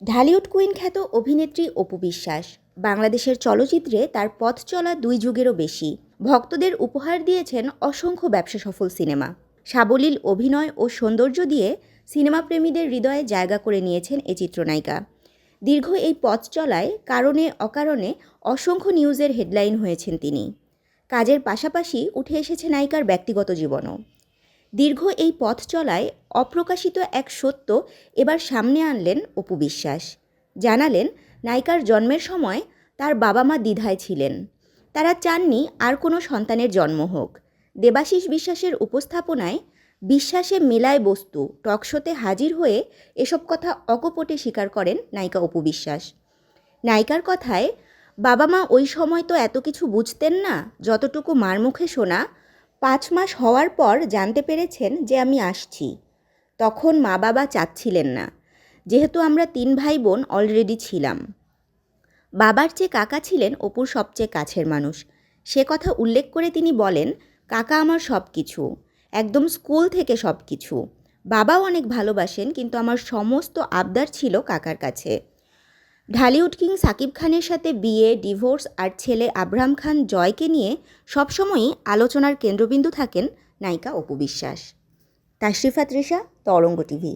Dhallywood queen খ্যাত অভিনেত্রী অপু বিশ্বাস বাংলাদেশের চলচ্চিত্রে তার পথ চলা 2 যুগেরও বেশি। ভক্তদের উপহার দিয়েছেন অসংখ্য ব্যবসাসফল সিনেমা। সাবলীল অভিনয় ও সৌন্দর্য দিয়ে সিনেমাপ্রেমীদের হৃদয়ে জায়গা করে নিয়েছেন এ চিত্রনায়িকা। দীর্ঘ এই পথ চলায় কারণে অকারণে অসংখ্য নিউজের হেডলাইন হয়েছেন তিনি। কাজের পাশাপাশি উঠে এসেছে নায়িকার ব্যক্তিগত জীবনও। দীর্ঘ এই পথ চলায় অপ্রকাশিত এক সত্য এবার সামনে আনলেন অপু বিশ্বাস। জানালেন, নায়িকার জন্মের সময় তার বাবা মা দ্বিধায় ছিলেন। তারা চাননি আর কোনো সন্তানের জন্ম হোক। দেবাশিস বিশ্বাসের উপস্থাপনায় বিশ্বাসে মেলায় বস্তু টকশোতে হাজির হয়ে এসব কথা অকপটে স্বীকার করেন নায়িকা অপু বিশ্বাস। নায়িকার কথায়, বাবা মা ওই সময় তো এত কিছু বুঝতেন না, যতটুকু মার মুখে শোনা 5 মাস হওয়ার পর জানতে পেরেছেন যে আমি আসছি। তখন মা বাবা চাচ্ছিলেন না, যেহেতু আমরা 3 ভাই বোন অলরেডি ছিলাম। বাবার চেয়ে কাকা ছিলেন অপুর সবচেয়ে কাছের মানুষ। সে কথা উল্লেখ করে তিনি বলেন, কাকা আমার সব কিছু, একদম স্কুল থেকে সব কিছু। বাবাও অনেক ভালোবাসেন, কিন্তু আমার সমস্ত আবদার ছিল কাকার কাছে। ঢালিউড কিং সাকিব খানের সাথে বিয়ে, ডিভোর্স আর ছেলে আব্রাহাম খান জয়কে নিয়ে সবসময়ই আলোচনার কেন্দ্রবিন্দু থাকেন নায়িকা অপু বিশ্বাস। তাশরিফা তৃষা, তরঙ্গ টিভি।